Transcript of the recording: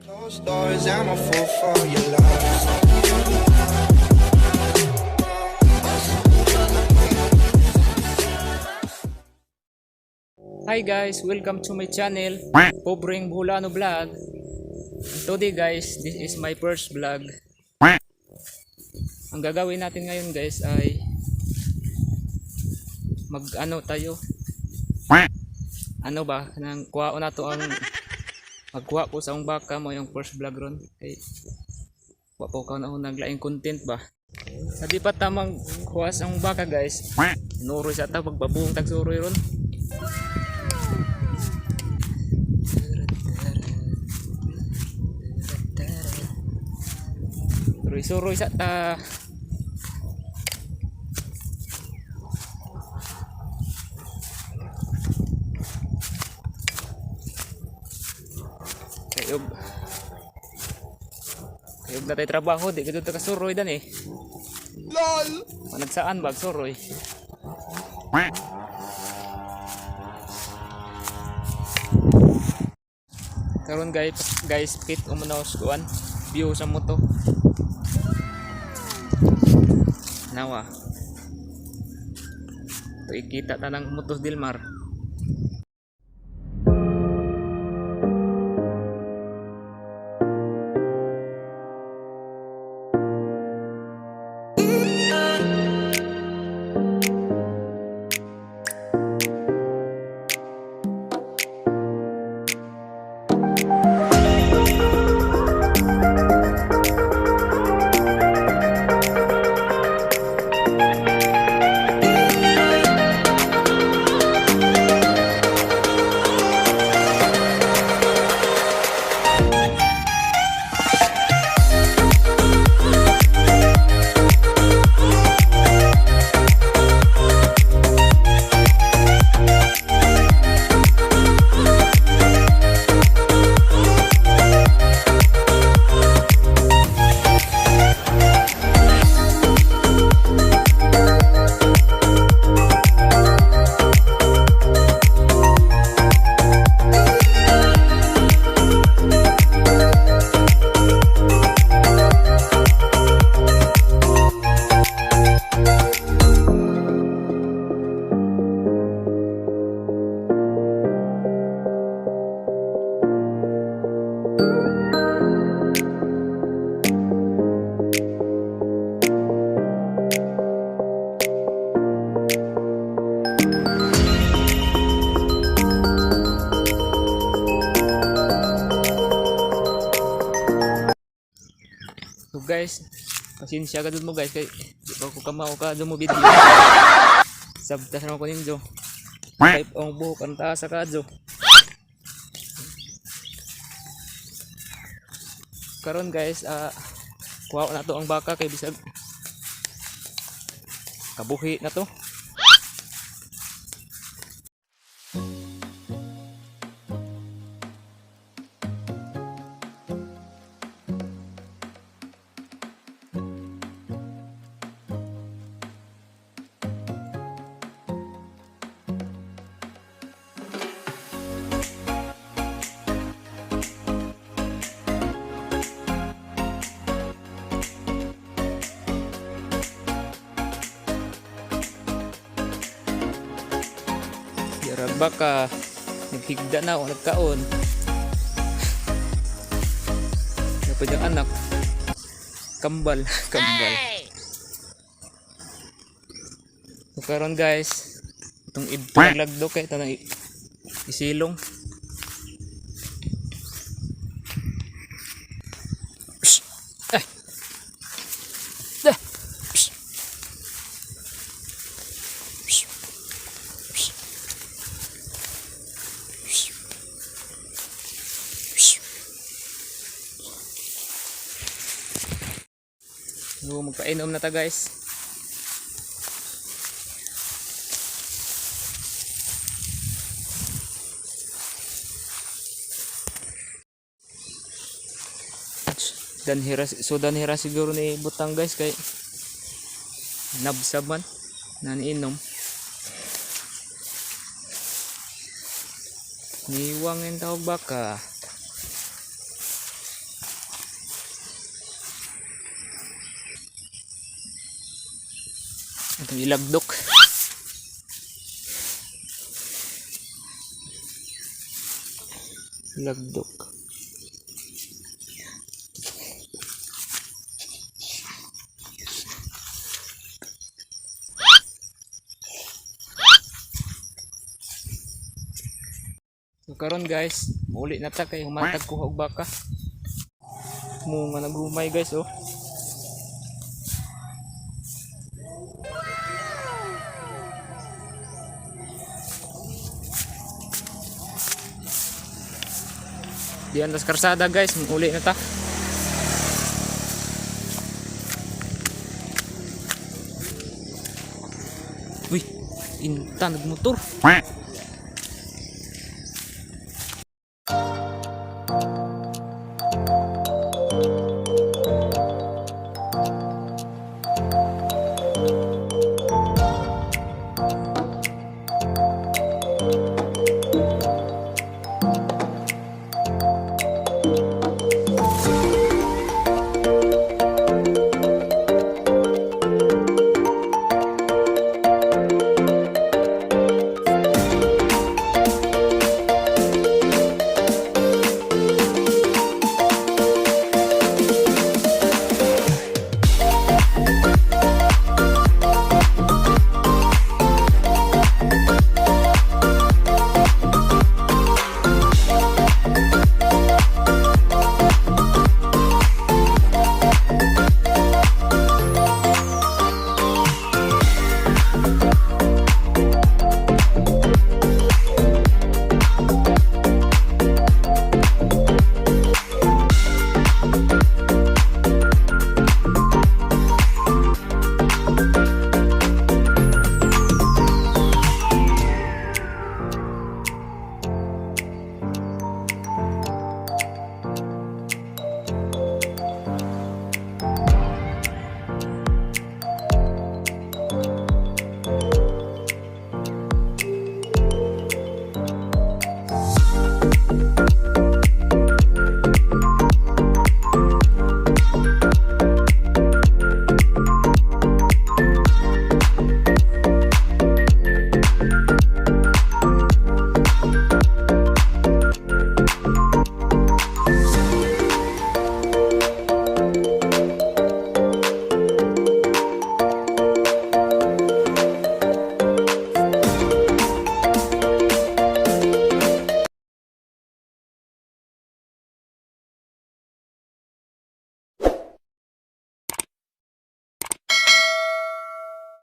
Closed doors, I'm a fool for your love. Hi guys, welcome to my channel, Pobreng BOHOLANA vlog. Today guys, this is my first vlog. Ang gagawin natin ngayon guys ay mag-ano tayo. Ano ba, nang kuha na to ang magkuha ko sa ang baka mo yung first vlog ron. Kay wapo ka na naglaing content ba. Sa di pa tamang kuha sa ang baka guys. Nuroy sa ta pagbabuong tagsuroy ron. Suroy sa ta. Kayog na tayo trabaho, di ka doon kasuroy dan eh. LOL! Nagsaan bag suroy. Karon guys pit umunaos kuan view sa moto. Nawa. Ito ikita tanang mutos Dilmar. So guys, pasensya ka dun mo guys kay di pa ko kamao ka dun mo video. Sabtas naman ko ninyo. Type ang buhok ang taas sa kadyo. Karon guys, kuha na to ang baka kay bisag kabuhi na to. Baka naghigda na o nagkaon dapat yung anak kambal so karon guys itong ibto naglagdo kay ito na isilong So, magpainom na ta guys. Danhira siguro ni butang guys kay nabsaban na niinom. Niwangin tawag baka. Itong ilagdok. Ilagdok. So karon guys, muli na ta kay humatag ko og baka. Mo nga nagumay guys oh. Diyan tas karsada guys, muli na ta. Uy, inta nagmotor.